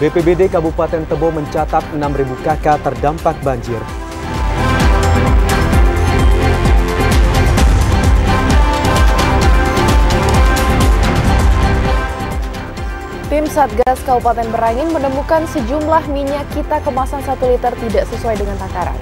BPBD Kabupaten Tebo mencatat 6.000 KK terdampak banjir. Tim Satgas Kabupaten Merangin menemukan sejumlah minyak kita kemasan 1 liter tidak sesuai dengan takaran.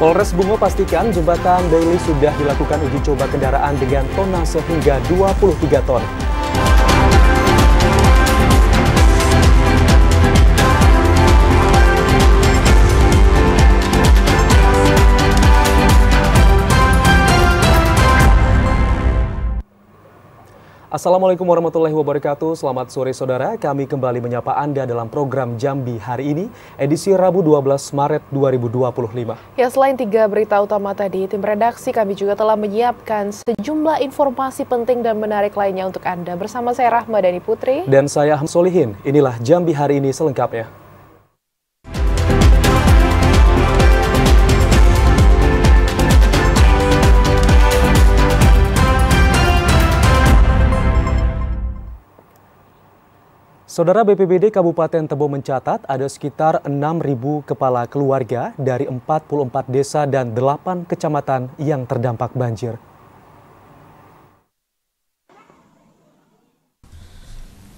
Polres Bungo pastikan jembatan Bailey sudah dilakukan uji coba kendaraan dengan tonnase hingga 23 ton. Assalamualaikum warahmatullahi wabarakatuh. Selamat sore saudara, kami kembali menyapa Anda dalam program Jambi hari ini, edisi Rabu 12 Maret 2025. Ya, selain 3 berita utama tadi, tim redaksi kami juga telah menyiapkan sejumlah informasi penting dan menarik lainnya untuk Anda. Bersama saya Rahma Dani Putri. Dan saya Ham Solihin. Inilah Jambi hari ini selengkapnya. Saudara, BPBD Kabupaten Tebo mencatat ada sekitar 6.000 kepala keluarga dari 44 desa dan 8 kecamatan yang terdampak banjir.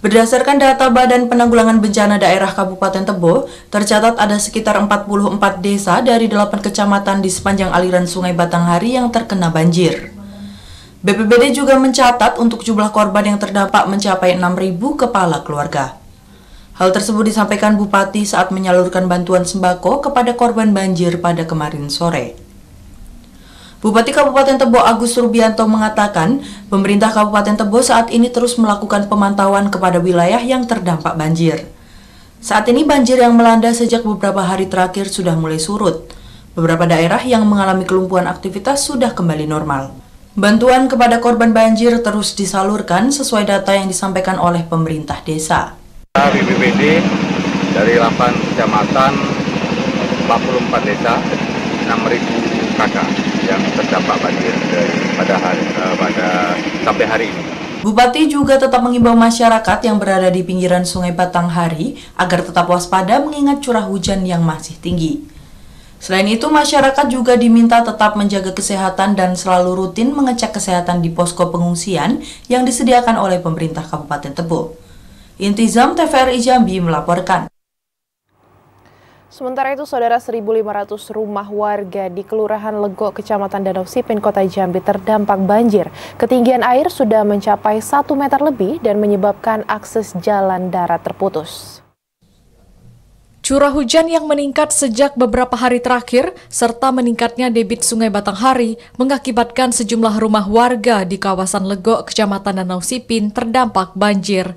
Berdasarkan data Badan Penanggulangan Bencana Daerah Kabupaten Tebo, tercatat ada sekitar 44 desa dari 8 kecamatan di sepanjang aliran Sungai Batanghari yang terkena banjir. BPBD juga mencatat untuk jumlah korban yang terdampak mencapai 6.000 kepala keluarga. Hal tersebut disampaikan Bupati saat menyalurkan bantuan sembako kepada korban banjir pada kemarin sore. Bupati Kabupaten Tebo Agus Rubianto mengatakan, pemerintah Kabupaten Tebo saat ini terus melakukan pemantauan kepada wilayah yang terdampak banjir. Saat ini banjir yang melanda sejak beberapa hari terakhir sudah mulai surut. Beberapa daerah yang mengalami kelumpuhan aktivitas sudah kembali normal. Bantuan kepada korban banjir terus disalurkan sesuai data yang disampaikan oleh pemerintah desa. BPBD dari 8 kecamatan, 44 desa, 6.000 KK yang terdampak banjir pada sampai hari ini. Bupati juga tetap mengimbau masyarakat yang berada di pinggiran Sungai Batanghari agar tetap waspada mengingat curah hujan yang masih tinggi. Selain itu, masyarakat juga diminta tetap menjaga kesehatan dan selalu rutin mengecek kesehatan di posko pengungsian yang disediakan oleh pemerintah Kabupaten Tebo. Intizam TVRI Jambi melaporkan. Sementara itu, saudara, 1.500 rumah warga di Kelurahan Legok, Kecamatan Danau Sipin, Kota Jambi terdampak banjir. Ketinggian air sudah mencapai 1 meter lebih dan menyebabkan akses jalan darat terputus. Curah hujan yang meningkat sejak beberapa hari terakhir, serta meningkatnya debit Sungai Batanghari, mengakibatkan sejumlah rumah warga di kawasan Legok, Kecamatan Danau Sipin, terdampak banjir.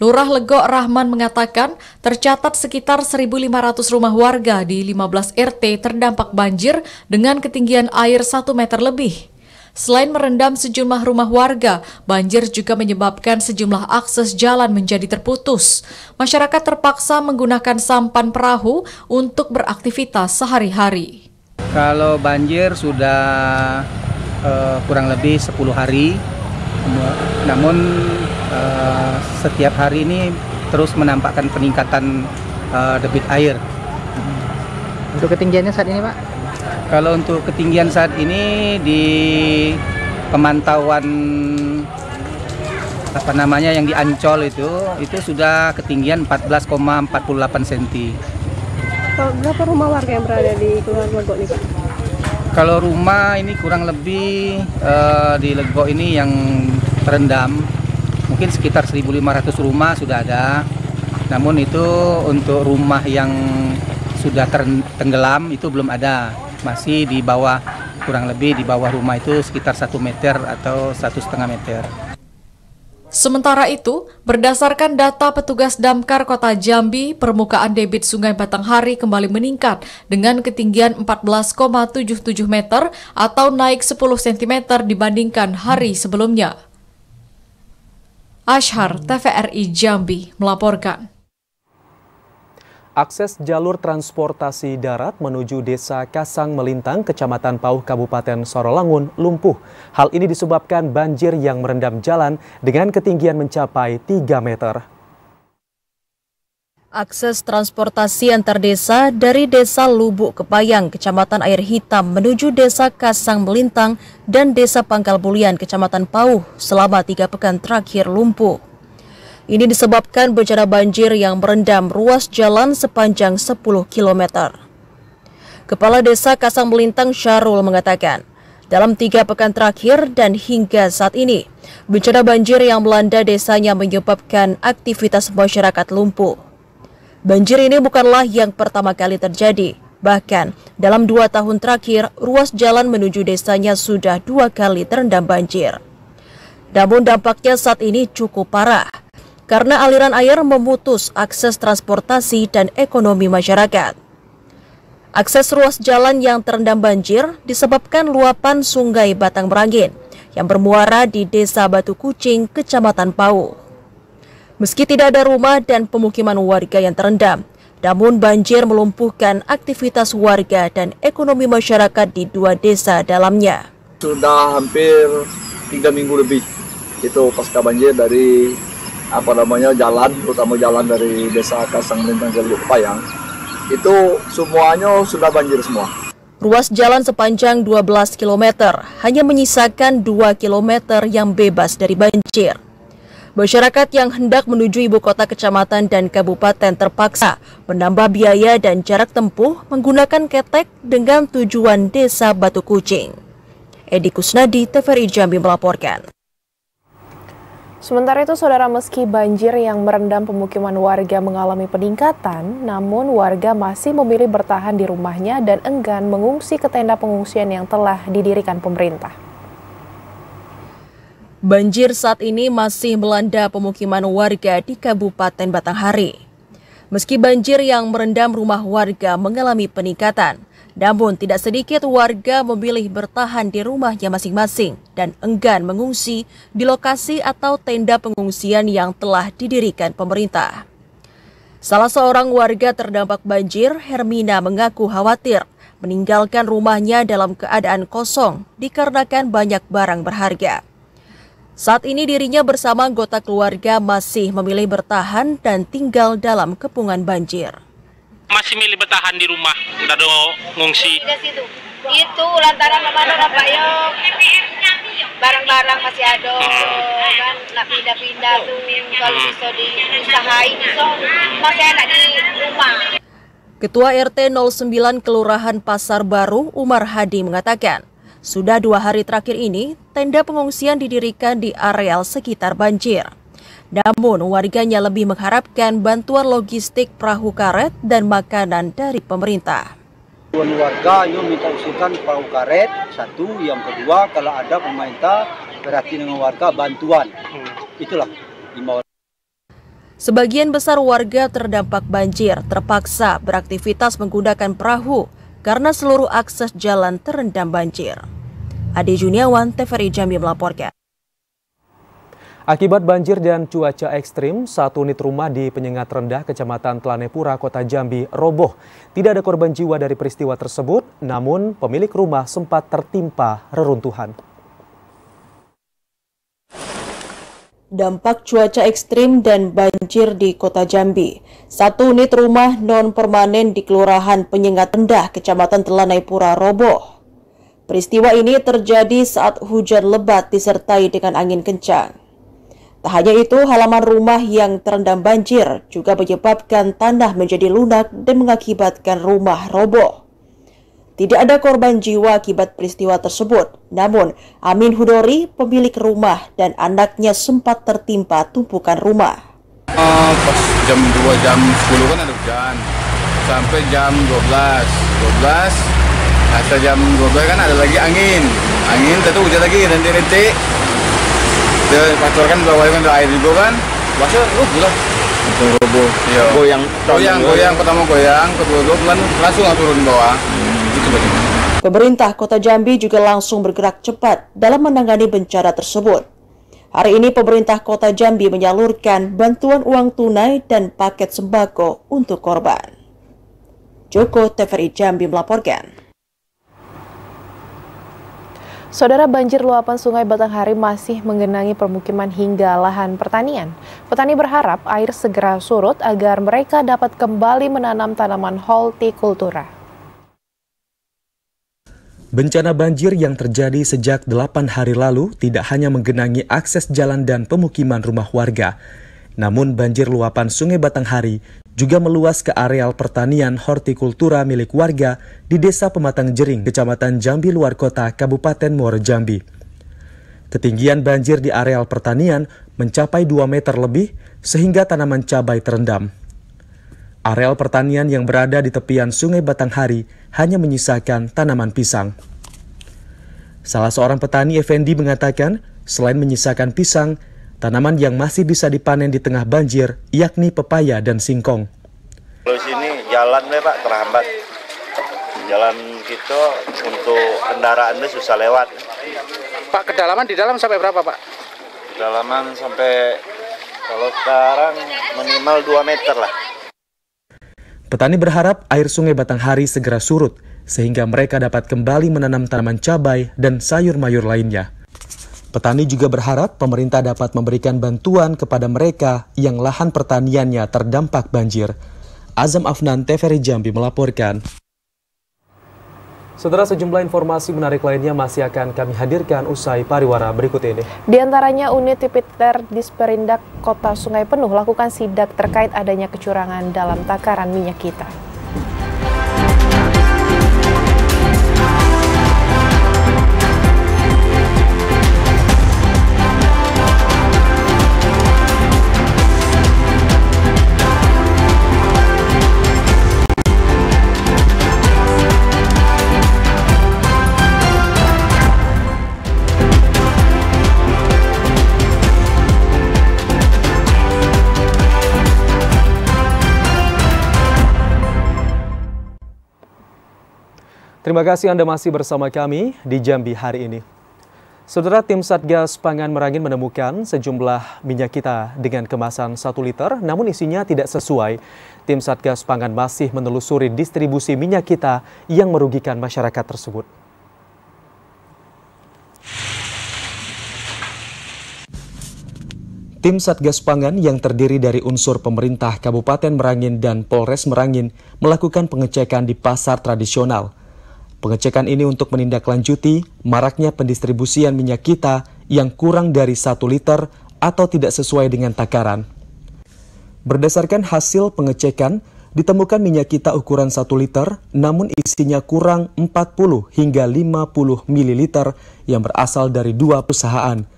Lurah Legok Rahman mengatakan, tercatat sekitar 1.500 rumah warga di 15 RT terdampak banjir dengan ketinggian air 1 meter lebih. Selain merendam sejumlah rumah warga, banjir juga menyebabkan sejumlah akses jalan menjadi terputus. Masyarakat terpaksa menggunakan sampan perahu untuk beraktivitas sehari-hari. Kalau banjir sudah kurang lebih 10 hari, namun setiap hari ini terus menampakkan peningkatan debit air. Untuk ketinggiannya saat ini, Pak? Kalau untuk ketinggian saat ini di pemantauan yang di Ancol itu sudah ketinggian 14,48 cm. Berapa rumah warga yang berada di Kelurahan Legok ini, Pak? Kalau rumah ini kurang lebih di Legok ini yang terendam mungkin sekitar 1.500 rumah sudah ada. Namun itu untuk rumah yang sudah tenggelam itu belum ada. Masih di bawah, kurang lebih di bawah rumah itu sekitar 1 meter atau 1,5 meter. Sementara itu, berdasarkan data petugas damkar Kota Jambi, permukaan debit Sungai Batanghari kembali meningkat dengan ketinggian 14,77 meter atau naik 10 cm dibandingkan hari sebelumnya. Ashar, TVRI Jambi, melaporkan. Akses jalur transportasi darat menuju Desa Kasang Melintang, Kecamatan Pauh, Kabupaten Sorolangun, lumpuh. Hal ini disebabkan banjir yang merendam jalan dengan ketinggian mencapai 3 meter. Akses transportasi antar desa dari Desa Lubuk Kepayang, Kecamatan Air Hitam menuju Desa Kasang Melintang dan Desa Pangkal Bulian, Kecamatan Pauh selama 3 pekan terakhir lumpuh. Ini disebabkan bencana banjir yang merendam ruas jalan sepanjang 10 km. Kepala Desa Kasang Melintang Syarul mengatakan, dalam 3 pekan terakhir dan hingga saat ini, bencana banjir yang melanda desanya menyebabkan aktivitas masyarakat lumpuh. Banjir ini bukanlah yang pertama kali terjadi. Bahkan, dalam 2 tahun terakhir, ruas jalan menuju desanya sudah 2 kali terendam banjir. Namun dampaknya saat ini cukup parah, karena aliran air memutus akses transportasi dan ekonomi masyarakat. Akses ruas jalan yang terendam banjir disebabkan luapan Sungai Batang Merangin yang bermuara di Desa Batu Kucing, Kecamatan Pauh. Meski tidak ada rumah dan pemukiman warga yang terendam, namun banjir melumpuhkan aktivitas warga dan ekonomi masyarakat di 2 desa dalamnya. Sudah hampir 3 minggu lebih itu pasca banjir dari jalan, terutama jalan dari Desa Kasang Melintang ke Lubuk Kepayang, itu semuanya sudah banjir semua. Ruas jalan sepanjang 12 km hanya menyisakan 2 km yang bebas dari banjir. Masyarakat yang hendak menuju ibu kota kecamatan dan kabupaten terpaksa menambah biaya dan jarak tempuh menggunakan ketek dengan tujuan Desa Batu Kucing. Edi Kusnadi, TVRI Jambi melaporkan. Sementara itu, saudara, meski banjir yang merendam pemukiman warga mengalami peningkatan, namun warga masih memilih bertahan di rumahnya dan enggan mengungsi ke tenda pengungsian yang telah didirikan pemerintah. Banjir saat ini masih melanda pemukiman warga di Kabupaten Batanghari. Meski banjir yang merendam rumah warga mengalami peningkatan, namun tidak sedikit warga memilih bertahan di rumahnya masing-masing dan enggan mengungsi di lokasi atau tenda pengungsian yang telah didirikan pemerintah. Salah seorang warga terdampak banjir, Hermina, mengaku khawatir meninggalkan rumahnya dalam keadaan kosong dikarenakan banyak barang berharga. Saat ini dirinya bersama anggota keluarga masih memilih bertahan dan tinggal dalam kepungan banjir. Masih milih bertahan di rumah, udah ada ngungsi. Itu lantaran mana Pak yo, barang-barang masih ada, kan nak pindah-pindah tuh kalau bisa diusahain, so masih enak di rumah. Ketua RT 09 Kelurahan Pasar Baru, Umar Hadi, mengatakan, sudah 2 hari terakhir ini tenda pengungsian didirikan di areal sekitar banjir. Namun warganya lebih mengharapkan bantuan logistik perahu karet dan makanan dari pemerintah. Warga yang minta usulkan perahu karet, satu. Yang kedua, kalau ada pemerintah berarti dengan warga bantuan. Itulah 5 orang. Sebagian besar warga terdampak banjir terpaksa beraktivitas menggunakan perahu karena seluruh akses jalan terendam banjir. Ade Juniawan, TVRI Jambi melaporkan. Akibat banjir dan cuaca ekstrim, 1 unit rumah di Penyengat Rendah, Kecamatan Telanepura, Kota Jambi, roboh. Tidak ada korban jiwa dari peristiwa tersebut, namun pemilik rumah sempat tertimpa reruntuhan. Dampak cuaca ekstrim dan banjir di Kota Jambi. 1 unit rumah non-permanen di Kelurahan Penyengat Rendah, Kecamatan Telanepura, roboh. Peristiwa ini terjadi saat hujan lebat disertai dengan angin kencang. Tak hanya itu, halaman rumah yang terendam banjir juga menyebabkan tanah menjadi lunak dan mengakibatkan rumah roboh. Tidak ada korban jiwa akibat peristiwa tersebut, namun Amin Hudori, pemilik rumah, dan anaknya sempat tertimpa tumpukan rumah. Pas jam 2, jam 10 kan ada hujan, sampai jam 12, sampai jam 12 kan ada lagi angin tentu hujan lagi, rintik-rintik. Pastor kan bawahnya kan ada air juga kan, basah, gila. Langsung roboh, iya. Goyang, pertama goyang, kedua langsung turun bawah. Itu bagaimana? Pemerintah Kota Jambi juga langsung bergerak cepat dalam menangani bencana tersebut. Hari ini pemerintah Kota Jambi menyalurkan bantuan uang tunai dan paket sembako untuk korban. Joko, TVRI Jambi melaporkan. Saudara, banjir luapan Sungai Batanghari masih menggenangi permukiman hingga lahan pertanian. Petani berharap air segera surut agar mereka dapat kembali menanam tanaman hortikultura. Bencana banjir yang terjadi sejak 8 hari lalu tidak hanya menggenangi akses jalan dan pemukiman rumah warga. Namun banjir luapan Sungai Batanghari juga meluas ke areal pertanian hortikultura milik warga di Desa Pematang Jering, Kecamatan Jambi Luar Kota, Kabupaten Muaro Jambi. Ketinggian banjir di areal pertanian mencapai 2 meter lebih sehingga tanaman cabai terendam. Areal pertanian yang berada di tepian Sungai Batanghari hanya menyisakan tanaman pisang. Salah seorang petani Effendi mengatakan, selain menyisakan pisang, tanaman yang masih bisa dipanen di tengah banjir, yakni pepaya dan singkong. Kalau sini jalan Pak terhambat. Jalan kita untuk kendaraan susah lewat. Pak, kedalaman di dalam sampai berapa Pak? Kedalaman sampai kalau sekarang minimal 2 meter lah. Petani berharap air Sungai Batanghari segera surut, sehingga mereka dapat kembali menanam tanaman cabai dan sayur mayur lainnya. Petani juga berharap pemerintah dapat memberikan bantuan kepada mereka yang lahan pertaniannya terdampak banjir. Azam Afnan, TVRI Jambi melaporkan. Saudara, sejumlah informasi menarik lainnya masih akan kami hadirkan usai pariwara berikut ini. Di antaranya unit Tipiter Disperindak Kota Sungai Penuh lakukan sidak terkait adanya kecurangan dalam takaran minyak kita. Terima kasih Anda masih bersama kami di Jambi hari ini. Saudara, tim Satgas Pangan Merangin menemukan sejumlah minyak kita dengan kemasan 1 liter, namun isinya tidak sesuai. Tim Satgas Pangan masih menelusuri distribusi minyak kita yang merugikan masyarakat tersebut. Tim Satgas Pangan yang terdiri dari unsur pemerintah Kabupaten Merangin dan Polres Merangin melakukan pengecekan di pasar tradisional. Pengecekan ini untuk menindaklanjuti maraknya pendistribusian minyak kita yang kurang dari 1 liter atau tidak sesuai dengan takaran. Berdasarkan hasil pengecekan, ditemukan minyak kita ukuran 1 liter namun isinya kurang 40 hingga 50 ml yang berasal dari 2 perusahaan.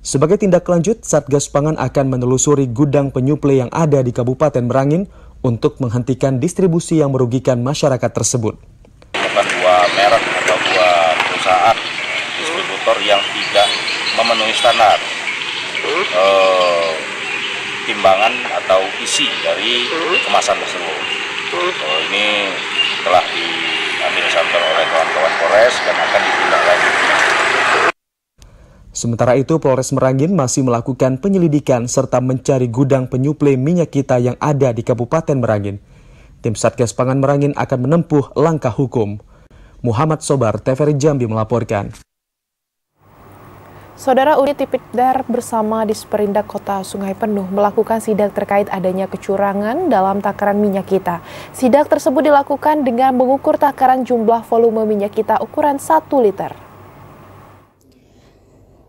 Sebagai tindak lanjut, Satgas Pangan akan menelusuri gudang penyuplai yang ada di Kabupaten Merangin untuk menghentikan distribusi yang merugikan masyarakat tersebut. Merek atau 2 perusahaan distributor yang tidak memenuhi standar timbangan atau isi dari kemasan tersebut. Ini telah diambil sampel oleh kawan-kawan Polres dan akan ditindaklanjuti. Sementara itu, Polres Merangin masih melakukan penyelidikan serta mencari gudang penyuplai minyak kita yang ada di Kabupaten Merangin. Tim Satgas Pangan Merangin akan menempuh langkah hukum. Muhammad Sobar, TVRI Jambi melaporkan. Saudara, unit Tipiter bersama Disperindak Kota Sungai Penuh melakukan sidak terkait adanya kecurangan dalam takaran minyak kita. Sidak tersebut dilakukan dengan mengukur takaran jumlah volume minyak kita ukuran 1 liter.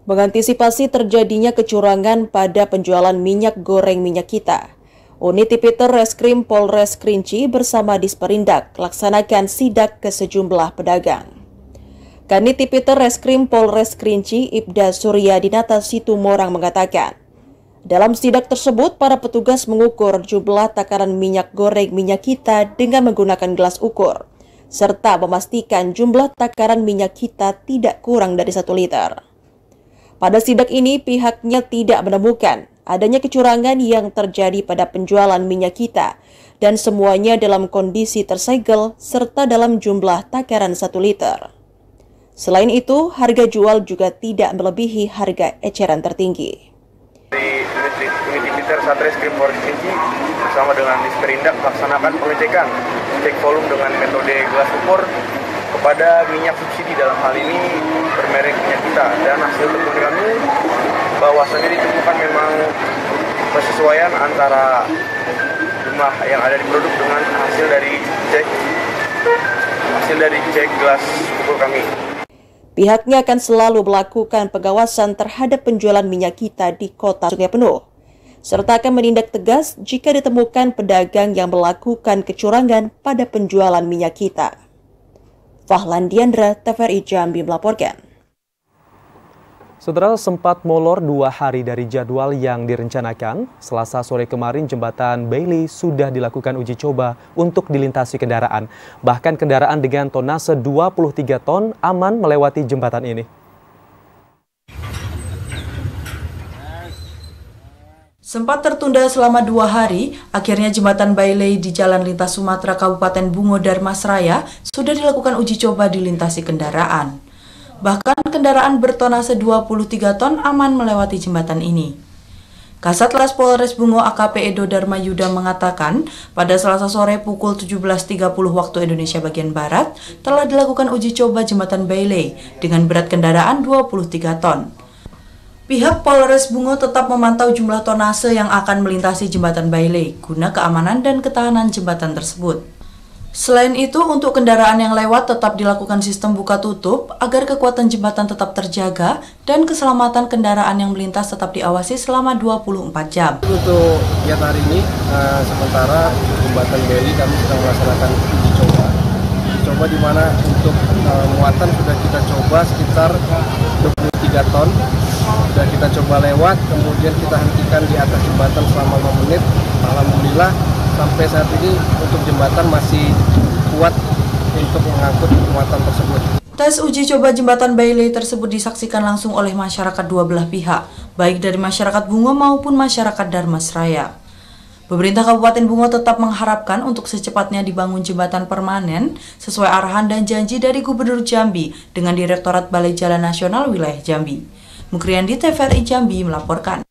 Mengantisipasi terjadinya kecurangan pada penjualan minyak goreng minyak kita, Unit Tipiter Reskrim Polres Kerinci bersama Disperindak laksanakan sidak ke sejumlah pedagang. Kanit Tipiter Reskrim Polres Kerinci Ibda Suryadinata Situmorang mengatakan, dalam sidak tersebut para petugas mengukur jumlah takaran minyak goreng minyak kita dengan menggunakan gelas ukur, serta memastikan jumlah takaran minyak kita tidak kurang dari 1 liter. Pada sidak ini pihaknya tidak menemukan adanya kecurangan yang terjadi pada penjualan minyak kita dan semuanya dalam kondisi tersegel serta dalam jumlah takaran 1 liter. Selain itu, harga jual juga tidak melebihi harga eceran tertinggi. Di unit Tipiter Satreskrim Polres Kerinci bersama dengan Disperindak melaksanakan pengecekan cek volume dengan metode gelas ukur kepada minyak subsidi, dalam hal ini bermerek Minyak Kita, dan hasil temuan kami bahwasannya ditemukan memang persesuaian antara jumlah yang ada di produk dengan hasil dari cek gelas ukur kami. Pihaknya akan selalu melakukan pengawasan terhadap penjualan minyak kita di Kota Sungai Penuh, serta akan menindak tegas jika ditemukan pedagang yang melakukan kecurangan pada penjualan minyak kita. Fahlan Diandra, TVRI Jambi melaporkan. Saudara, sempat molor 2 hari dari jadwal yang direncanakan. Selasa sore kemarin jembatan Bailey sudah dilakukan uji coba untuk dilintasi kendaraan. Bahkan kendaraan dengan tonase 23 ton aman melewati jembatan ini. Sempat tertunda selama 2 hari, akhirnya jembatan Bailey di Jalan Lintas Sumatera Kabupaten Bungo Darmasraya sudah dilakukan uji coba dilintasi kendaraan. Bahkan kendaraan bertonase 23 ton aman melewati jembatan ini. Kasat Lantas Polres Bungo AKP Edo Dharma Yuda mengatakan, pada Selasa sore pukul 17.30 waktu Indonesia bagian Barat, telah dilakukan uji coba jembatan Bailey dengan berat kendaraan 23 ton. Pihak Polres Bungo tetap memantau jumlah tonase yang akan melintasi jembatan Bailey guna keamanan dan ketahanan jembatan tersebut. Selain itu, untuk kendaraan yang lewat tetap dilakukan sistem buka tutup agar kekuatan jembatan tetap terjaga dan keselamatan kendaraan yang melintas tetap diawasi selama 24 jam. Untuk kegiatan hari ini, sementara jembatan Bailey kami sedang melaksanakan uji coba. Uji coba di mana untuk muatan sudah kita coba sekitar 23 ton. Sudah kita coba lewat, kemudian kita hentikan di atas jembatan selama 5 menit. Alhamdulillah sampai saat ini untuk jembatan masih kuat untuk mengangkut muatan tersebut. Tes uji coba jembatan Bailey tersebut disaksikan langsung oleh masyarakat dua belah pihak, baik dari masyarakat Bungo maupun masyarakat Darmasraya. Pemerintah Kabupaten Bungo tetap mengharapkan untuk secepatnya dibangun jembatan permanen sesuai arahan dan janji dari Gubernur Jambi dengan Direktorat Balai Jalan Nasional Wilayah Jambi. Mukriandi, TVRI Jambi melaporkan.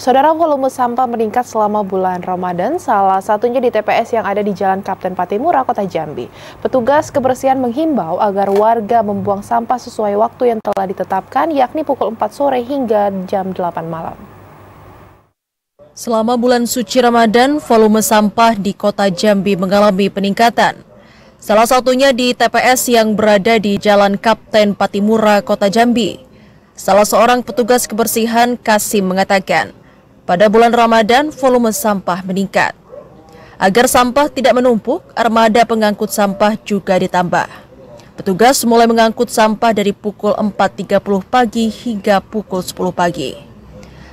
Saudara, volume sampah meningkat selama bulan Ramadan, salah satunya di TPS yang ada di Jalan Kapten Patimura, Kota Jambi. Petugas kebersihan menghimbau agar warga membuang sampah sesuai waktu yang telah ditetapkan, yakni pukul 4 sore hingga jam 8 malam. Selama bulan suci Ramadan, volume sampah di Kota Jambi mengalami peningkatan. Salah satunya di TPS yang berada di Jalan Kapten Patimura, Kota Jambi. Salah seorang petugas kebersihan, Kasim, mengatakan, pada bulan Ramadan, volume sampah meningkat. Agar sampah tidak menumpuk, armada pengangkut sampah juga ditambah. Petugas mulai mengangkut sampah dari pukul 4.30 pagi hingga pukul 10 pagi.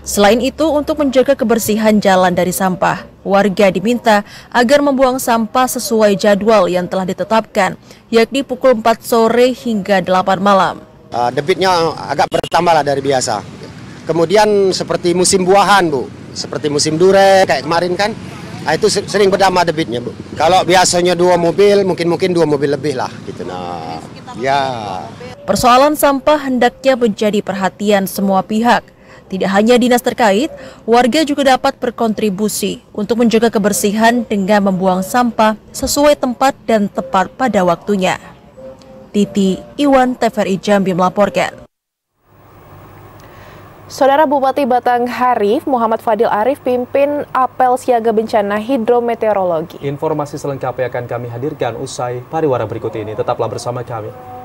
Selain itu, untuk menjaga kebersihan jalan dari sampah, warga diminta agar membuang sampah sesuai jadwal yang telah ditetapkan, yakni pukul 4 sore hingga 8 malam. Debitnya agak bertambah lah dari biasa. Kemudian seperti musim buahan, Bu. Seperti musim durian kayak kemarin kan. Itu sering berdampak debitnya, Bu. Kalau biasanya 2 mobil, mungkin 2 mobil lebih lah gitu. Nah, ya. Persoalan sampah hendaknya menjadi perhatian semua pihak. Tidak hanya dinas terkait, warga juga dapat berkontribusi untuk menjaga kebersihan dengan membuang sampah sesuai tempat dan tepat pada waktunya. Titi Iwan, TVRI Jambi melaporkan. Saudara, Bupati Batanghari Muhammad Fadil Arif pimpin apel siaga bencana hidrometeorologi. Informasi selengkapnya akan kami hadirkan usai pariwara berikut ini. Tetaplah bersama kami.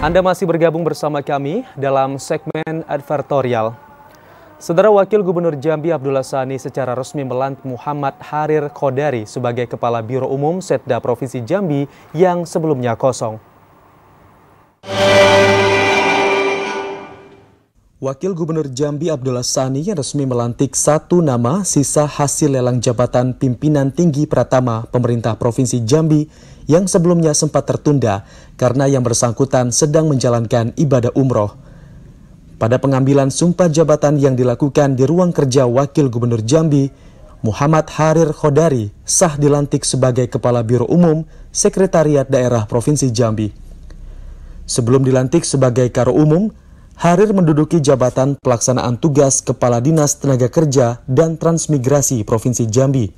Anda masih bergabung bersama kami dalam segmen advertorial. Saudara, Wakil Gubernur Jambi Abdullah Sani secara resmi melantik Muhammad Harir Kodari sebagai Kepala Biro Umum Setda Provinsi Jambi yang sebelumnya kosong. Wakil Gubernur Jambi Abdullah Sani yang resmi melantik 1 nama sisa hasil lelang jabatan pimpinan tinggi Pratama pemerintah Provinsi Jambi yang sebelumnya sempat tertunda karena yang bersangkutan sedang menjalankan ibadah umroh. pada pengambilan sumpah jabatan yang dilakukan di ruang kerja Wakil Gubernur Jambi, Muhammad Harir Khodari sah dilantik sebagai Kepala Biro Umum Sekretariat Daerah Provinsi Jambi. Sebelum dilantik sebagai Karo Umum, Harir menduduki jabatan pelaksanaan tugas Kepala Dinas Tenaga Kerja dan Transmigrasi Provinsi Jambi.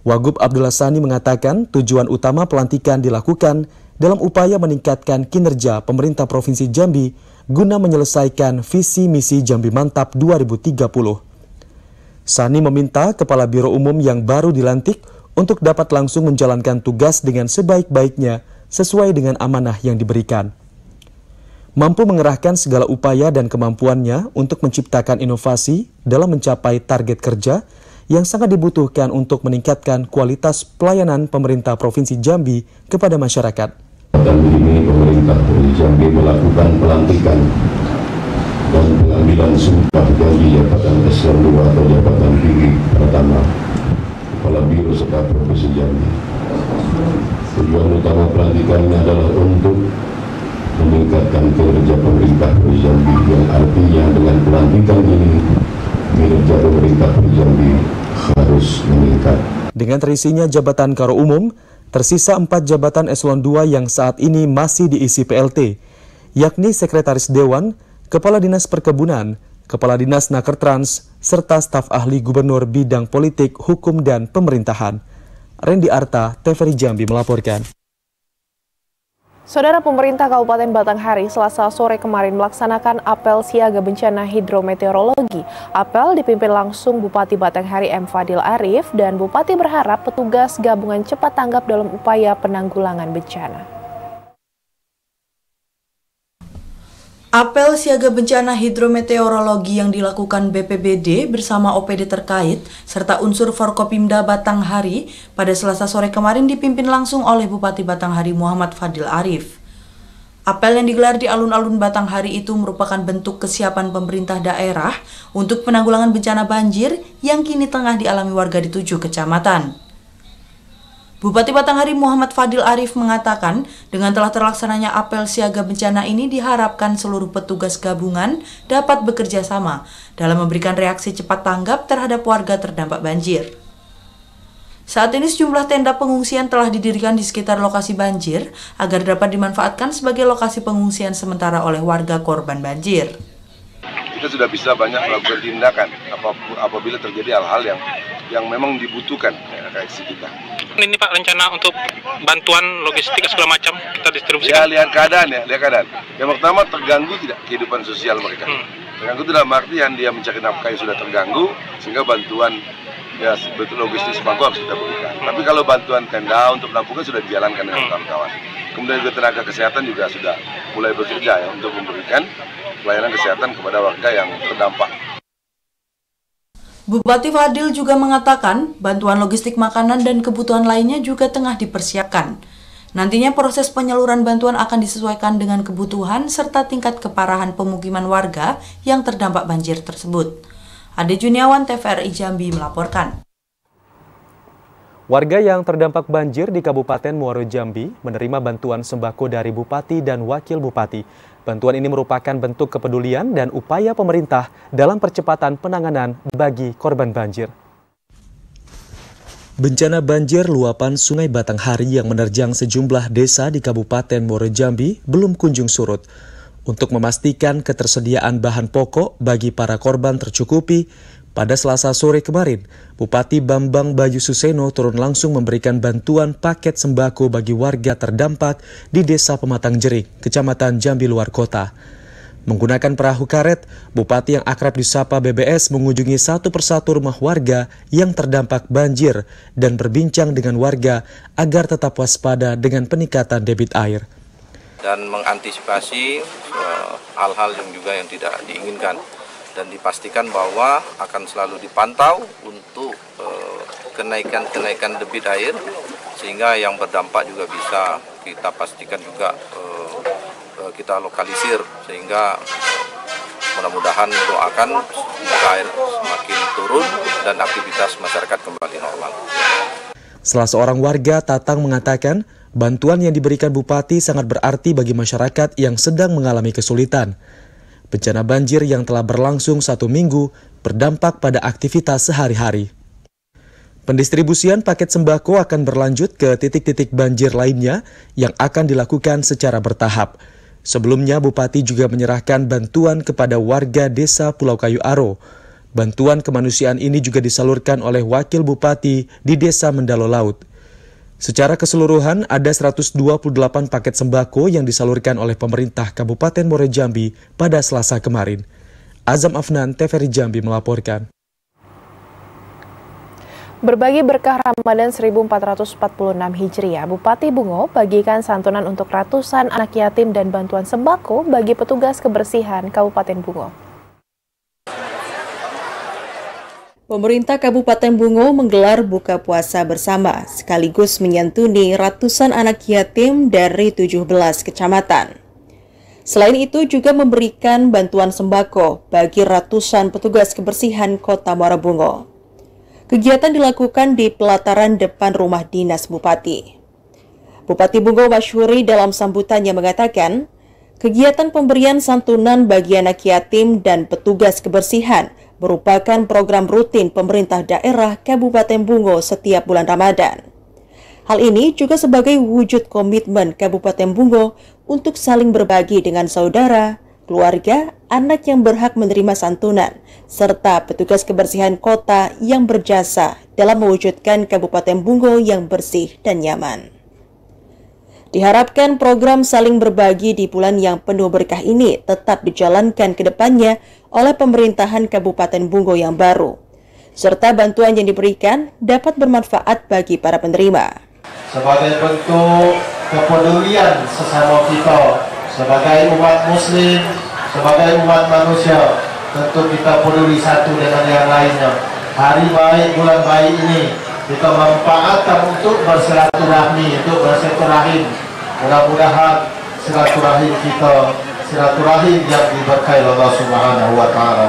Wagub Abdullah Sani mengatakan tujuan utama pelantikan dilakukan dalam upaya meningkatkan kinerja pemerintah Provinsi Jambi guna menyelesaikan visi misi Jambi Mantap 2030. Sani meminta Kepala Biro Umum yang baru dilantik untuk dapat langsung menjalankan tugas dengan sebaik-baiknya sesuai dengan amanah yang diberikan. Mampu mengerahkan segala upaya dan kemampuannya untuk menciptakan inovasi dalam mencapai target kerja yang sangat dibutuhkan untuk meningkatkan kualitas pelayanan pemerintah Provinsi Jambi kepada masyarakat. Dan ini pemerintah Provinsi Jambi melakukan pelantikan dan pengambilan sumpah dari jabatan eselon 2 atau jabatan tinggi pertama Kepala Biro Sekap Provinsi Jambi. Tujuan utama pelantikan ini adalah untuk meningkatkan kinerja pemerintah Provinsi Jambi, yang artinya dengan pelantikan ini kinerja pemerintah Provinsi Jambi harus meningkat. Dengan terisinya jabatan Karo Umum, tersisa 4 jabatan eselon 2 yang saat ini masih diisi PLT, yakni Sekretaris Dewan, Kepala Dinas Perkebunan, Kepala Dinas Nakertrans, serta staf ahli Gubernur bidang politik, hukum, dan pemerintahan. Randy Arta, TVRI Jambi melaporkan. Saudara, pemerintah Kabupaten Batanghari Selasa sore kemarin melaksanakan apel siaga bencana hidrometeorologi. Apel dipimpin langsung Bupati Batanghari M. Fadil Arif, dan Bupati berharap petugas gabungan cepat tanggap dalam upaya penanggulangan bencana. Apel siaga bencana hidrometeorologi yang dilakukan BPBD bersama OPD terkait serta unsur Forkopimda Batanghari pada Selasa sore kemarin dipimpin langsung oleh Bupati Batanghari Muhammad Fadil Arif. Apel yang digelar di alun-alun Batanghari itu merupakan bentuk kesiapan pemerintah daerah untuk penanggulangan bencana banjir yang kini tengah dialami warga di 7 kecamatan. Bupati Batanghari Muhammad Fadil Arif mengatakan, dengan telah terlaksananya apel siaga bencana ini diharapkan seluruh petugas gabungan dapat bekerja sama dalam memberikan reaksi cepat tanggap terhadap warga terdampak banjir. Saat ini sejumlah tenda pengungsian telah didirikan di sekitar lokasi banjir agar dapat dimanfaatkan sebagai lokasi pengungsian sementara oleh warga korban banjir. Kita sudah bisa banyak melakukan tindakan apabila terjadi hal-hal yang memang dibutuhkan reaksi kita. Ini Pak, rencana untuk bantuan logistik segala macam kita distribusikan. Ya, lihat keadaan. Yang pertama, terganggu tidak kehidupan sosial mereka. Terganggu dalam artian dia mencari nafkah yang sudah terganggu, sehingga bantuan ya betul logistik sembako harus kita berikan. Tapi kalau bantuan tenda untuk penampungan sudah dijalankan dengan kawan-kawan. Kemudian juga tenaga kesehatan juga sudah mulai bekerja ya untuk memberikan pelayanan kesehatan kepada warga yang terdampak. Bupati Fadil juga mengatakan bantuan logistik makanan dan kebutuhan lainnya juga tengah dipersiapkan. Nantinya proses penyaluran bantuan akan disesuaikan dengan kebutuhan serta tingkat keparahan pemukiman warga yang terdampak banjir tersebut. Ade Juniawan, TVRI Jambi melaporkan. Warga yang terdampak banjir di Kabupaten Muaro Jambi menerima bantuan sembako dari Bupati dan Wakil Bupati. Bantuan ini merupakan bentuk kepedulian dan upaya pemerintah dalam percepatan penanganan bagi korban banjir. Bencana banjir luapan Sungai Batanghari yang menerjang sejumlah desa di Kabupaten Muaro Jambi belum kunjung surut. Untuk memastikan ketersediaan bahan pokok bagi para korban tercukupi, pada Selasa sore kemarin, Bupati Bambang Bayu Suseno turun langsung memberikan bantuan paket sembako bagi warga terdampak di Desa Pematang Jering, Kecamatan Jambi Luar Kota. Menggunakan perahu karet, Bupati yang akrab disapa BBS mengunjungi satu persatu rumah warga yang terdampak banjir dan berbincang dengan warga agar tetap waspada dengan peningkatan debit air. Dan mengantisipasi hal-hal yang tidak diinginkan. Dan dipastikan bahwa akan selalu dipantau untuk kenaikan debit air, sehingga yang berdampak juga bisa kita pastikan juga kita lokalisir, sehingga mudah-mudahan doakan semoga air semakin turun dan aktivitas masyarakat kembali normal. Salah seorang warga, Tatang, mengatakan bantuan yang diberikan Bupati sangat berarti bagi masyarakat yang sedang mengalami kesulitan. bencana banjir yang telah berlangsung 1 minggu berdampak pada aktivitas sehari-hari. Pendistribusian paket sembako akan berlanjut ke titik-titik banjir lainnya yang akan dilakukan secara bertahap. Sebelumnya, Bupati juga menyerahkan bantuan kepada warga desa Pulau Kayu Aro. Bantuan kemanusiaan ini juga disalurkan oleh Wakil Bupati di Desa Mendalo Laut. Secara keseluruhan, ada 128 paket sembako yang disalurkan oleh pemerintah Kabupaten Muara Jambi pada Selasa kemarin. Azam Afnan, TVRI Jambi melaporkan. Berbagi berkah Ramadan 1446 Hijriah, Bupati Bungo bagikan santunan untuk ratusan anak yatim dan bantuan sembako bagi petugas kebersihan Kabupaten Bungo. Pemerintah Kabupaten Bungo menggelar buka puasa bersama sekaligus menyantuni ratusan anak yatim dari 17 kecamatan. Selain itu juga memberikan bantuan sembako bagi ratusan petugas kebersihan Kota Muara Bungo. Kegiatan dilakukan di pelataran depan rumah dinas Bupati. Bupati Bungo Masyhuri dalam sambutannya mengatakan, kegiatan pemberian santunan bagi anak yatim dan petugas kebersihan merupakan program rutin pemerintah daerah Kabupaten Bungo setiap bulan Ramadan. Hal ini juga sebagai wujud komitmen Kabupaten Bungo untuk saling berbagi dengan saudara, keluarga, anak yang berhak menerima santunan, serta petugas kebersihan kota yang berjasa dalam mewujudkan Kabupaten Bungo yang bersih dan nyaman. Diharapkan program saling berbagi di bulan yang penuh berkah ini tetap dijalankan ke depannya oleh pemerintahan Kabupaten Bungo yang baru, serta bantuan yang diberikan dapat bermanfaat bagi para penerima. Sebagai bentuk kepedulian sesama kita, sebagai umat muslim, sebagai umat manusia, tentu kita peduli satu dengan yang lainnya. Hari baik, bulan baik ini kita manfaatkan untuk bersilaturahmi, untuk bersilaturahim. Mudah-mudahan silaturahim kita, silaturahim yang diberkahi Allah Subhanahu wa Ta'ala.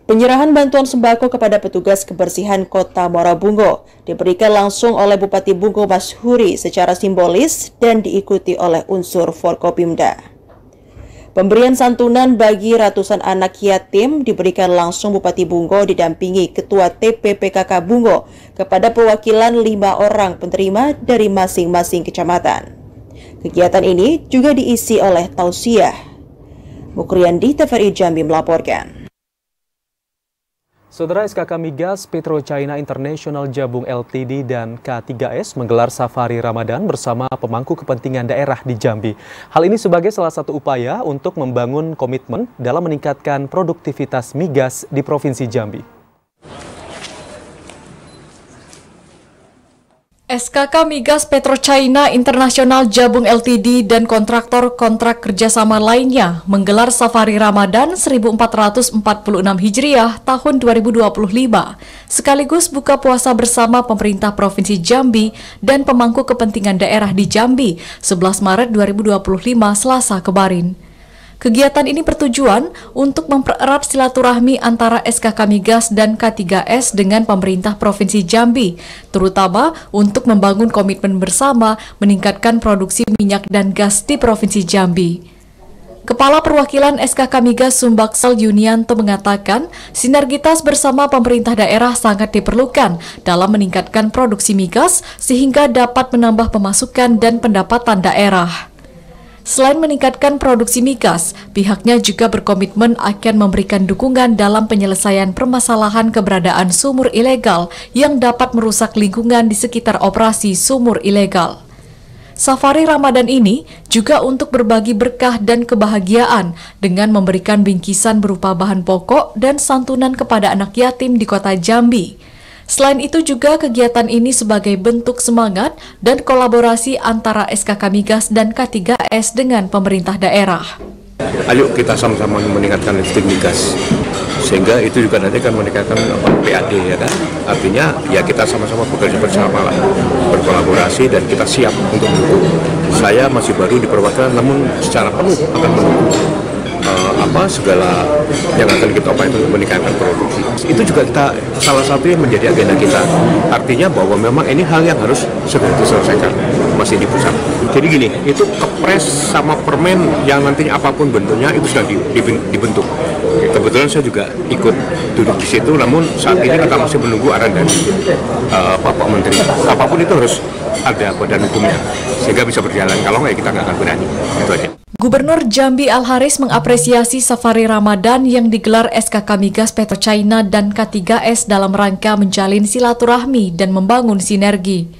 Penyerahan bantuan sembako kepada petugas kebersihan Kota Muara Bungo diberikan langsung oleh Bupati Bungo Masyhuri secara simbolis dan diikuti oleh unsur Forkopimda. Pemberian santunan bagi ratusan anak yatim diberikan langsung Bupati Bungo didampingi Ketua TPPKK Bungo kepada perwakilan 5 orang penerima dari masing-masing kecamatan. Kegiatan ini juga diisi oleh tausiah. Mukriandi, TVRI Jambi melaporkan. Saudara, SKK Migas PetroChina International Jabung Ltd dan K3S menggelar safari Ramadan bersama pemangku kepentingan daerah di Jambi. Hal ini sebagai salah satu upaya untuk membangun komitmen dalam meningkatkan produktivitas migas di Provinsi Jambi. SKK Migas PetroChina International Jabung Ltd dan kontraktor kontrak kerjasama lainnya menggelar safari Ramadan 1446 Hijriah tahun 2025, sekaligus buka puasa bersama pemerintah Provinsi Jambi dan pemangku kepentingan daerah di Jambi 11 Maret 2025 Selasa kemarin. Kegiatan ini bertujuan untuk mempererat silaturahmi antara SKK Migas dan K3S dengan pemerintah Provinsi Jambi, terutama untuk membangun komitmen bersama meningkatkan produksi minyak dan gas di Provinsi Jambi. Kepala Perwakilan SKK Migas Sumbaksel Yunianto mengatakan, sinergitas bersama pemerintah daerah sangat diperlukan dalam meningkatkan produksi migas sehingga dapat menambah pemasukan dan pendapatan daerah. Selain meningkatkan produksi migas, pihaknya juga berkomitmen akan memberikan dukungan dalam penyelesaian permasalahan keberadaan sumur ilegal yang dapat merusak lingkungan di sekitar operasi sumur ilegal. Safari Ramadan ini juga untuk berbagi berkah dan kebahagiaan dengan memberikan bingkisan berupa bahan pokok dan santunan kepada anak yatim di Kota Jambi. Selain itu juga kegiatan ini sebagai bentuk semangat dan kolaborasi antara SKK Migas dan K3S dengan pemerintah daerah. Ayo kita sama-sama meningkatkan listrik migas, sehingga itu juga nanti akan meningkatkan PAD, ya kan? Artinya ya kita sama-sama bekerja bersama lah, berkolaborasi, dan kita siap untuk mendukung. Saya masih baru di perwakilan, namun secara penuh akan mendukung segala yang akan kita upayakan untuk meningkatkan produksi. Itu juga kita salah satu yang menjadi agenda kita. Artinya bahwa memang ini hal yang harus segera diselesaikan. masih di pusat. Jadi gini, itu kepres sama permen yang nantinya apapun bentuknya itu sudah dibentuk. Kebetulan saya juga ikut duduk di situ, namun saat ini kita masih menunggu arahan dari Bapak Menteri. Apapun itu harus ada badan hukumnya, sehingga bisa berjalan. Kalau nggak, kita nggak akan berani. Itu aja. Gubernur Jambi Al-Haris mengapresiasi safari Ramadan yang digelar SKK Migas PetroChina dan K3S dalam rangka menjalin silaturahmi dan membangun sinergi.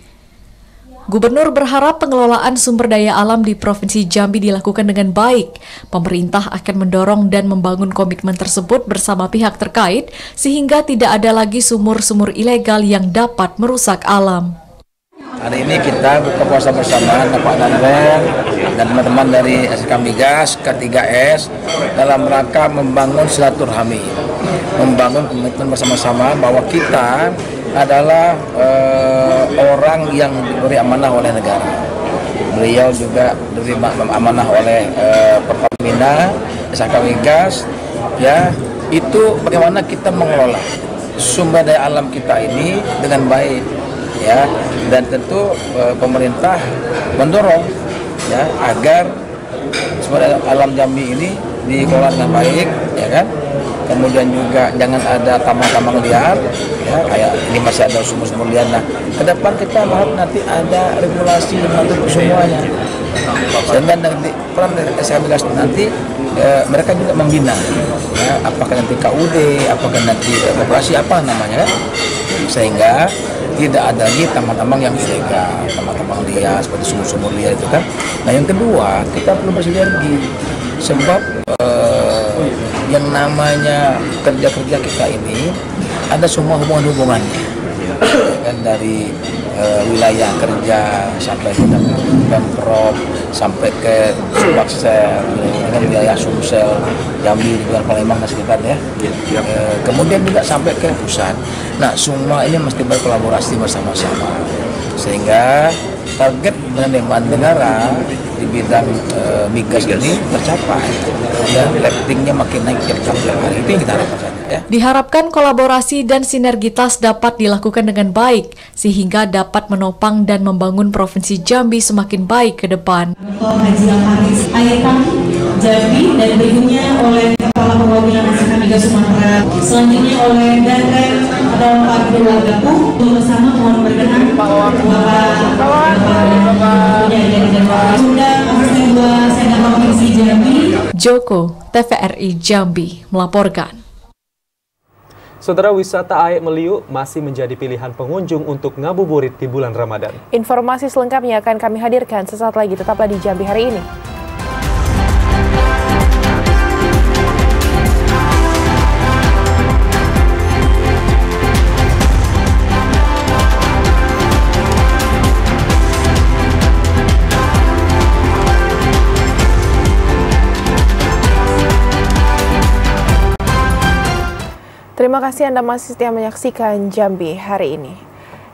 Gubernur berharap pengelolaan sumber daya alam di Provinsi Jambi dilakukan dengan baik. Pemerintah akan mendorong dan membangun komitmen tersebut bersama pihak terkait sehingga tidak ada lagi sumur-sumur ilegal yang dapat merusak alam. Hari ini kita buka puasa bersama Pak Danren dan teman-teman dari SK Migas, K3S dalam rangka membangun silaturahmi, membangun komitmen bersama-sama bahwa kita adalah orang yang diberi amanah oleh negara. Beliau juga diberi amanah oleh Pertamina, SK Migas, ya itu bagaimana kita mengelola sumber daya alam kita ini dengan baik. Ya, dan tentu pemerintah mendorong ya agar sumber alam Jambi ini dikelola dengan baik, ya kan. Kemudian juga jangan ada tambang-tambang liar, ya kayak ini masih ada sumur-sumur liar. Nah, ke depan kita harap nanti ada regulasi untuk semuanya. Dan nanti peran SK Migas nanti mereka juga membina, ya, apakah nanti KUD, apakah nanti koperasi apa namanya, kan? Sehingga tidak ada lagi tambang-tambang yang ilegal, tambang-tambang liar seperti sumur-sumur liar itu kan. Nah yang kedua, kita perlu bersinergi sebab yang namanya kerja-kerja kita ini ada semua hubungan-hubungannya kan, dari wilayah kerja sampai ke Pemprov sampai ke Subaksel, dengan wilayah Sumsel, Jambi, dengan Palembang dan sekitarnya. Kemudian juga sampai ke pusat. Nah, semua ini mesti berkolaborasi bersama-sama sehingga target penerimaan negara di bidang migas ini tercapai dan ratingnya makin naik tiap hari. Itu yang kita harapkan saja. Ya. Diharapkan kolaborasi dan sinergitas dapat dilakukan dengan baik sehingga dapat menopang dan membangun Provinsi Jambi semakin baik ke depan. Haji Al-Haris Ayatan Jambi dan berikutnya oleh Kepala Perwakilan SK Migas Sumatera, selanjutnya oleh Danren atau Pak Abdul Wagapu bersama mohon berkenan Bapak Provinsi Jambi. Joko, TVRI Jambi melaporkan. Saudara, wisata Aek Meliuk masih menjadi pilihan pengunjung untuk ngabuburit di bulan Ramadan. Informasi selengkapnya akan kami hadirkan sesaat lagi. Tetaplah di Jambi hari ini. Terima kasih Anda masih setia menyaksikan Jambi hari ini.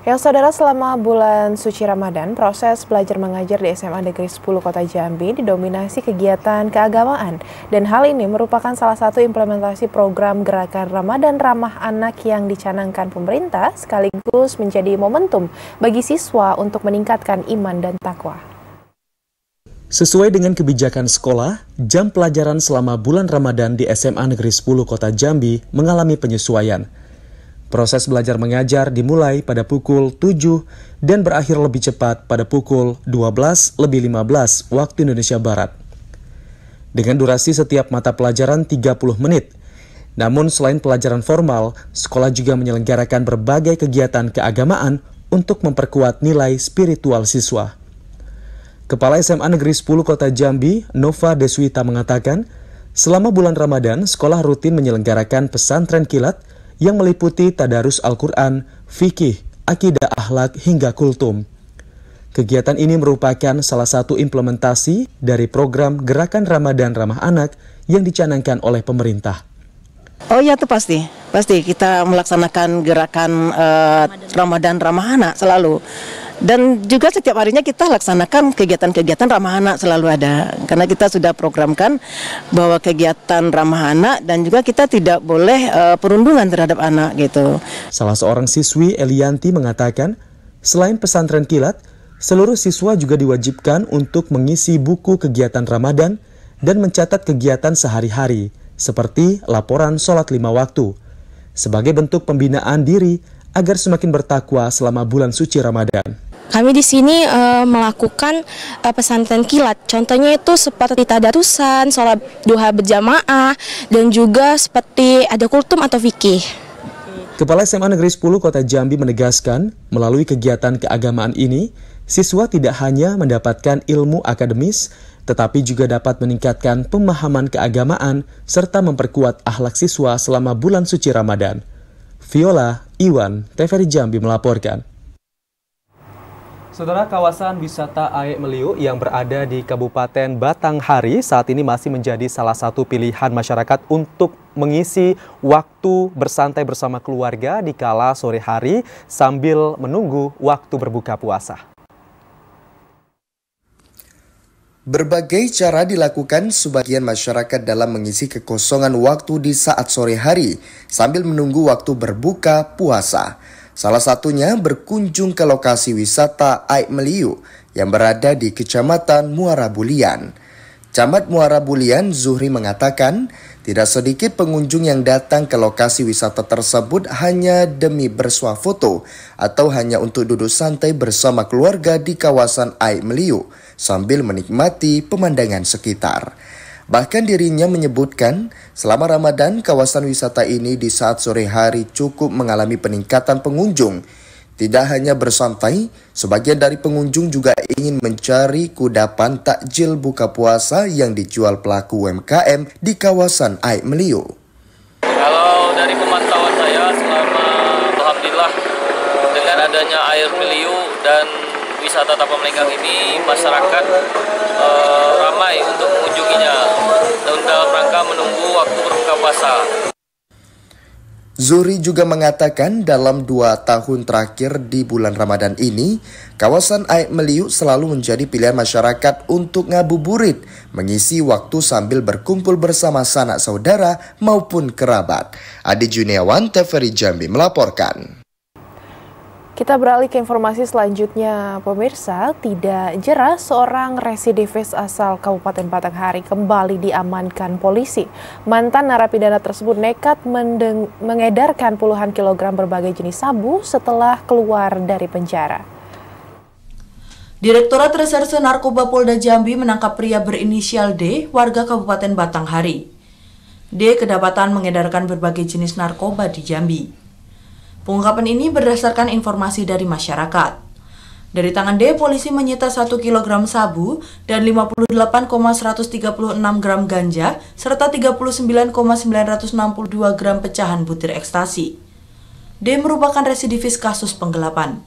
Ya saudara, selama bulan suci Ramadan, proses belajar mengajar di SMA Negeri 10 Kota Jambi didominasi kegiatan keagamaan. Dan hal ini merupakan salah satu implementasi program Gerakan Ramadan Ramah Anak yang dicanangkan pemerintah, sekaligus menjadi momentum bagi siswa untuk meningkatkan iman dan takwa. Sesuai dengan kebijakan sekolah, jam pelajaran selama bulan Ramadan di SMA Negeri 10 Kota Jambi mengalami penyesuaian. Proses belajar mengajar dimulai pada pukul 7 dan berakhir lebih cepat pada pukul 12:15 waktu Indonesia Barat. Dengan durasi setiap mata pelajaran 30 menit. Namun selain pelajaran formal, sekolah juga menyelenggarakan berbagai kegiatan keagamaan untuk memperkuat nilai spiritual siswa. Kepala SMA Negeri 10 Kota Jambi, Nova Deswita mengatakan, selama bulan Ramadan, sekolah rutin menyelenggarakan pesantren kilat yang meliputi tadarus Al-Quran, fikih, akidah akhlak hingga kultum. Kegiatan ini merupakan salah satu implementasi dari program Gerakan Ramadan Ramah Anak yang dicanangkan oleh pemerintah. Oh ya, itu pasti kita melaksanakan gerakan Ramadan Ramah Anak selalu. Dan juga setiap harinya kita laksanakan kegiatan-kegiatan ramah anak selalu ada. Karena kita sudah programkan bahwa kegiatan ramah anak dan juga kita tidak boleh perundungan terhadap anak gitu. Salah seorang siswi Elianti mengatakan, selain pesantren kilat, Seluruh siswa juga diwajibkan untuk mengisi buku kegiatan Ramadan dan mencatat kegiatan sehari-hari, seperti laporan sholat 5 waktu, sebagai bentuk pembinaan diri agar semakin bertakwa selama bulan suci Ramadan. Kami di sini melakukan pesantren kilat. Contohnya itu seperti tadarusan, sholat duha berjamaah, dan juga seperti ada kultum atau fikih. Kepala SMA Negeri 10 Kota Jambi menegaskan, melalui kegiatan keagamaan ini, siswa tidak hanya mendapatkan ilmu akademis, tetapi juga dapat meningkatkan pemahaman keagamaan serta memperkuat akhlak siswa selama bulan suci Ramadan. Viola, Iwan, TVRI Jambi melaporkan. Saudara, kawasan wisata Aek Meliu yang berada di Kabupaten Batanghari saat ini masih menjadi salah satu pilihan masyarakat untuk mengisi waktu bersantai bersama keluarga di kala sore hari sambil menunggu waktu berbuka puasa. Berbagai cara dilakukan sebagian masyarakat dalam mengisi kekosongan waktu di saat sore hari sambil menunggu waktu berbuka puasa. Salah satunya berkunjung ke lokasi wisata Aek Meliu yang berada di Kecamatan Muara Bulian. Camat Muara Bulian, Zuhri, mengatakan tidak sedikit pengunjung yang datang ke lokasi wisata tersebut hanya demi bersuah foto atau hanya untuk duduk santai bersama keluarga di kawasan Aek Meliu sambil menikmati pemandangan sekitar. Bahkan dirinya menyebutkan selama Ramadan kawasan wisata ini di saat sore hari cukup mengalami peningkatan pengunjung. Tidak hanya bersantai, sebagian dari pengunjung juga ingin mencari kudapan takjil buka puasa yang dijual pelaku UMKM di kawasan Aek Meliu. Kalau dari pemantauan saya selama alhamdulillah dengan adanya air Meliu dan wisata Tapah Melenggang ini masyarakat ramai untuk mengunjunginya dalam rangka menunggu waktu berbuka puasa. Zuhri juga mengatakan dalam 2 tahun terakhir di bulan Ramadan ini, kawasan Aek Meliu selalu menjadi pilihan masyarakat untuk ngabuburit, mengisi waktu sambil berkumpul bersama sanak saudara maupun kerabat. Adi Juniawan, TVRI Jambi melaporkan. Kita beralih ke informasi selanjutnya, pemirsa. Tidak jera seorang residivis asal Kabupaten Batanghari kembali diamankan polisi. Mantan narapidana tersebut nekat mengedarkan puluhan kilogram berbagai jenis sabu setelah keluar dari penjara. Direktorat Reserse Narkoba Polda Jambi menangkap pria berinisial D, warga Kabupaten Batanghari. D kedapatan mengedarkan berbagai jenis narkoba di Jambi. Pengungkapan ini berdasarkan informasi dari masyarakat. Dari tangan D, polisi menyita 1 kg sabu dan 58,136 gram ganja serta 39,962 gram pecahan butir ekstasi. D merupakan residivis kasus penggelapan.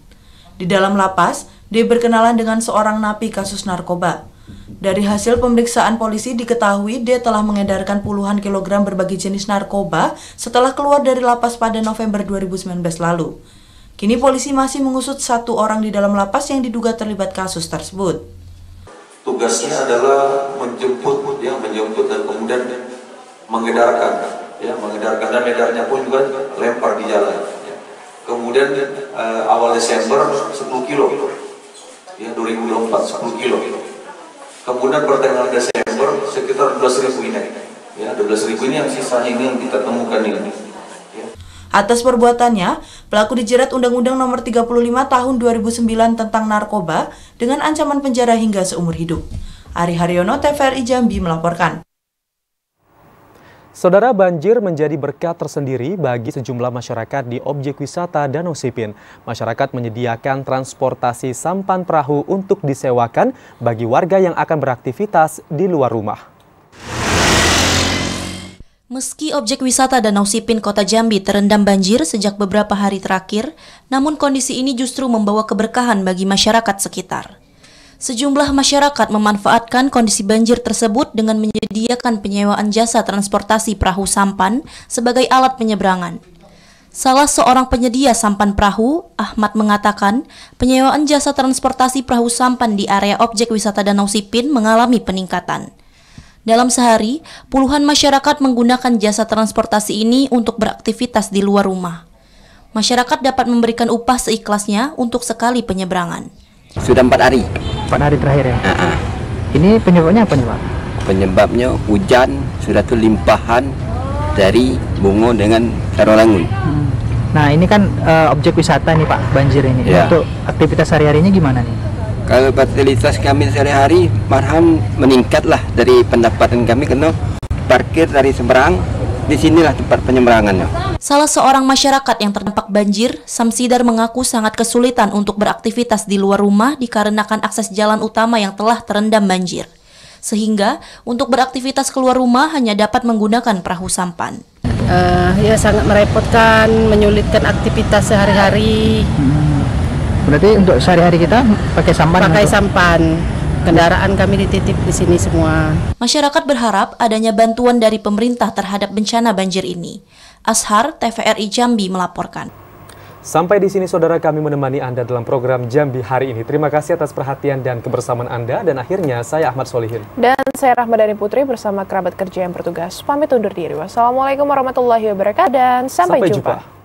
Di dalam lapas, D berkenalan dengan seorang napi kasus narkoba. Dari hasil pemeriksaan polisi diketahui D telah mengedarkan puluhan kilogram berbagai jenis narkoba setelah keluar dari lapas pada November 2019 lalu. Kini polisi masih mengusut 1 orang di dalam lapas yang diduga terlibat kasus tersebut. Tugasnya adalah menjemput dan kemudian mengedarkan dan edarnya pun juga lempar di jalan. Kemudian awal Desember 10 kilo, 2024 10 kilo. Kemudian pertengahan Desember sekitar 12.000 ini. 12.000 ini yang sisanya ini yang kita temukan ini. Atas perbuatannya, pelaku dijerat Undang-Undang Nomor 35 Tahun 2009 tentang narkoba dengan ancaman penjara hingga seumur hidup. Ari Haryono, TVRI Jambi melaporkan. Saudara, banjir menjadi berkah tersendiri bagi sejumlah masyarakat di objek wisata Danau Sipin. Masyarakat menyediakan transportasi sampan perahu untuk disewakan bagi warga yang akan beraktivitas di luar rumah. Meski objek wisata Danau Sipin Kota Jambi terendam banjir sejak beberapa hari terakhir, namun kondisi ini justru membawa keberkahan bagi masyarakat sekitar. Sejumlah masyarakat memanfaatkan kondisi banjir tersebut dengan menyediakan penyewaan jasa transportasi perahu sampan sebagai alat penyeberangan. Salah seorang penyedia sampan perahu, Ahmad, mengatakan penyewaan jasa transportasi perahu sampan di area objek wisata Danau Sipin mengalami peningkatan. Dalam sehari, puluhan masyarakat menggunakan jasa transportasi ini untuk beraktivitas di luar rumah. Masyarakat dapat memberikan upah seikhlasnya untuk sekali penyeberangan. Sudah 4 hari. 4 hari terakhir ya? Ini penyebabnya apa nih Pak? Penyebabnya hujan, sudah tuh limpahan dari Bungo dengan Sarolangun. Nah ini kan objek wisata nih Pak, banjir ini. Ya. Untuk aktivitas sehari-harinya gimana nih? Kalau fasilitas kami sehari-hari marham meningkat lah dari pendapatan kami karena parkir dari seberang, disinilah tempat penyeberangannya. Salah seorang masyarakat yang terdampak banjir, Samsidar mengaku sangat kesulitan untuk beraktivitas di luar rumah dikarenakan akses jalan utama yang telah terendam banjir. Sehingga untuk beraktivitas keluar rumah hanya dapat menggunakan perahu sampan. Ya sangat merepotkan, menyulitkan aktivitas sehari-hari. Berarti untuk sehari-hari kita pakai sampan? Pakai sampan. Kendaraan kami dititip di sini semua. Masyarakat berharap adanya bantuan dari pemerintah terhadap bencana banjir ini. Ashar, TVRI Jambi melaporkan. Sampai di sini saudara kami menemani Anda dalam program Jambi hari ini. Terima kasih atas perhatian dan kebersamaan Anda. Dan akhirnya saya Ahmad Solihin. Dan saya Rahmadani Putri bersama kerabat kerja yang bertugas. Pamit undur diri. Wassalamualaikum warahmatullahi wabarakatuh dan sampai jumpa.